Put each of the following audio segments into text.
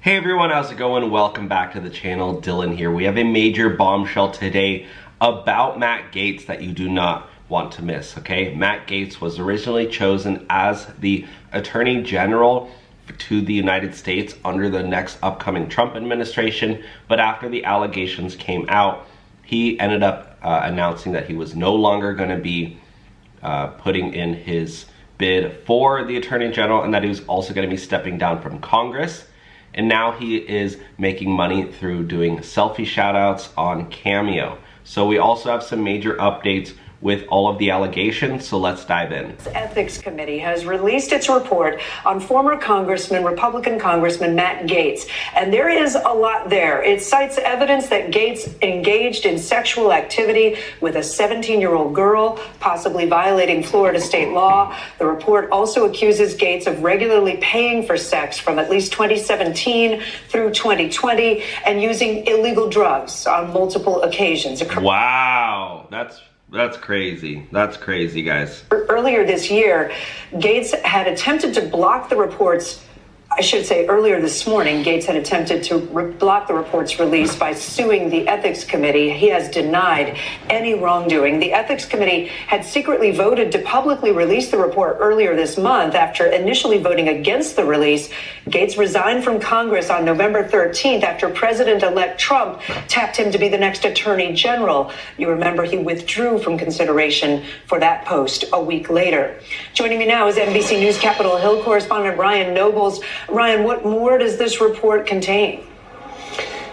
Hey everyone, how's it going? Welcome back to the channel. Dylan here. We have a major bombshell today about Matt Gaetz that you do not want to miss, okay? Matt Gaetz was originally chosen as the Attorney General to the United States under the next upcoming Trump administration, but after the allegations came out, he ended up announcing that he was no longer going to be putting in his bid for the Attorney General and that he was also going to be stepping down from Congress. And now he is making money through doing selfie shoutouts on Cameo. So we also have some major updates with all of the allegations, so let's dive in. The Ethics Committee has released its report on former Republican Congressman Matt Gaetz, and there is a lot there. It cites evidence that Gaetz engaged in sexual activity with a 17-year-old girl, possibly violating Florida state law. The report also accuses Gaetz of regularly paying for sex from at least 2017 through 2020 and using illegal drugs on multiple occasions. Wow, that's crazy. That's crazy, guys. Earlier this year, Gaetz had attempted to block the reports. I should say earlier this morning, Gaetz had attempted to block the report's release by suing the Ethics Committee. He has denied any wrongdoing. The Ethics Committee had secretly voted to publicly release the report earlier this month. After initially voting against the release, Gaetz resigned from Congress on November 13th after President-elect Trump tapped him to be the next Attorney General. You remember he withdrew from consideration for that post a week later. Joining me now is NBC News Capitol Hill correspondent Ryan Nobles. Ryan, what more does this report contain?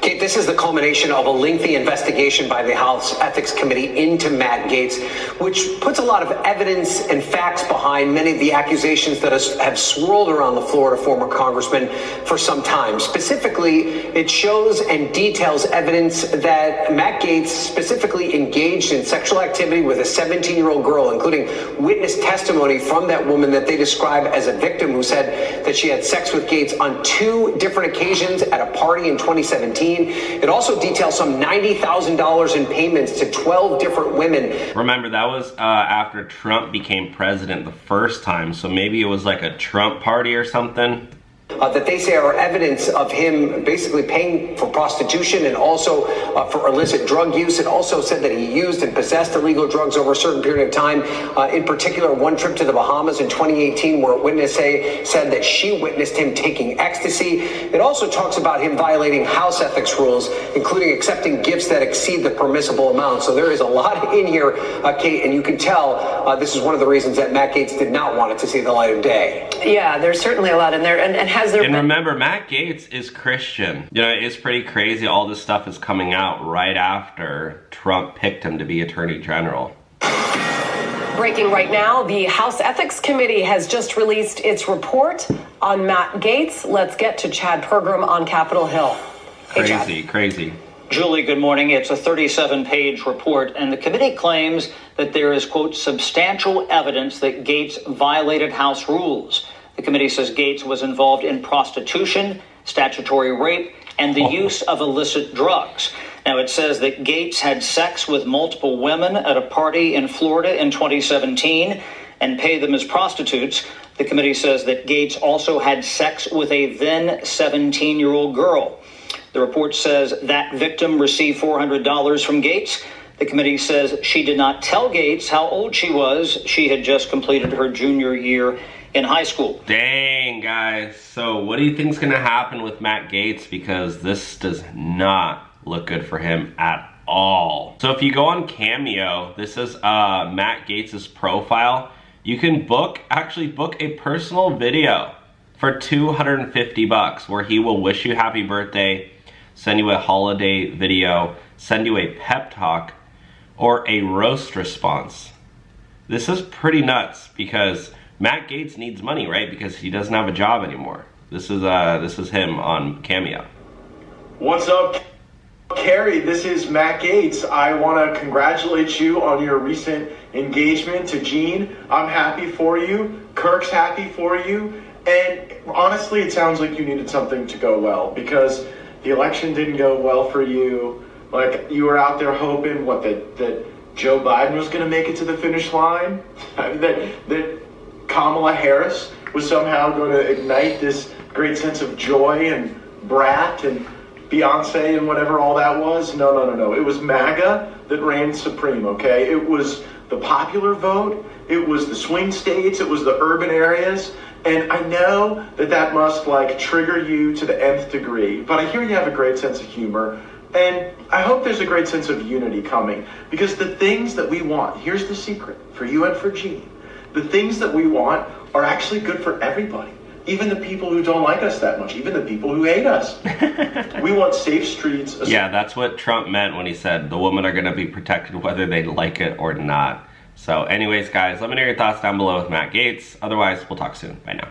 Kate, this is the culmination of a lengthy investigation by the House Ethics Committee into Matt Gaetz, which puts a lot of evidence and facts behind many of the accusations that have swirled around the Florida former congressman for some time. Specifically, it shows and details evidence that Matt Gaetz specifically engaged in sexual activity with a 17-year-old girl, including witness testimony from that woman that they describe as a victim who said that she had sex with Gaetz on 2 different occasions at a party in 2017. It also details some $90,000 in payments to 12 different women. Remember, that was after Trump became president the first time, so maybe it was like a Trump party or something. That they say are evidence of him basically paying for prostitution and also for illicit drug use. It also said that he used and possessed illegal drugs over a certain period of time. In particular, one trip to the Bahamas in 2018 where a witness said that she witnessed him taking ecstasy. It also talks about him violating House ethics rules, including accepting gifts that exceed the permissible amount. So there is a lot in here, Kate, and you can tell this is one of the reasons that Matt Gaetz did not want it to see the light of day. Yeah, there's certainly a lot in there. And remember, Matt Gaetz is Christian. You know, it's pretty crazy. All this stuff is coming out right after Trump picked him to be Attorney General. Breaking right now, the House Ethics Committee has just released its report on Matt Gaetz. Let's get to Chad Pergram on Capitol Hill. Hey, Crazy. Julie, good morning. It's a 37-page report, and the committee claims that there is, quote, substantial evidence that Gaetz violated House rules. The committee says Gaetz was involved in prostitution, statutory rape, and the use of illicit drugs. Now, it says that Gaetz had sex with multiple women at a party in Florida in 2017 and paid them as prostitutes. The committee says that Gaetz also had sex with a then 17-year-old girl. The report says that victim received $400 from Gaetz. The committee says she did not tell Gaetz how old she was. She had just completed her junior year in high school. Dang, guys. So what do you think's gonna happen with Matt Gaetz? Because this does not look good for him at all. So if you go on Cameo, this is Matt Gaetz's profile. You can actually book a personal video for $250 where he will wish you happy birthday, send you a holiday video, send you a pep talk, or a roast response. This is pretty nuts because Matt Gaetz needs money, right? Because he doesn't have a job anymore. This is him on Cameo. What's up, Carrie? This is Matt Gaetz. I want to congratulate you on your recent engagement to Jean. I'm happy for you. Kirk's happy for you. And honestly, it sounds like you needed something to go well because the election didn't go well for you. Like, you were out there hoping, that Joe Biden was going to make it to the finish line? that Kamala Harris was somehow going to ignite this great sense of joy and brat and Beyonce and whatever all that was. No. It was MAGA that reigned supreme, okay? It was the popular vote. It was the swing states. It was the urban areas. And I know that must like trigger you to the nth degree, but I hear you have a great sense of humor. And I hope there's a great sense of unity coming, because the things that we want, here's the secret for you and for Gene, the things that we want are actually good for everybody. Even the people who don't like us that much, even the people who hate us. We want safe streets. Yeah, that's what Trump meant when he said the women are going to be protected whether they like it or not. So anyways, guys, let me know your thoughts down below with Matt Gaetz. Otherwise, we'll talk soon. Bye now.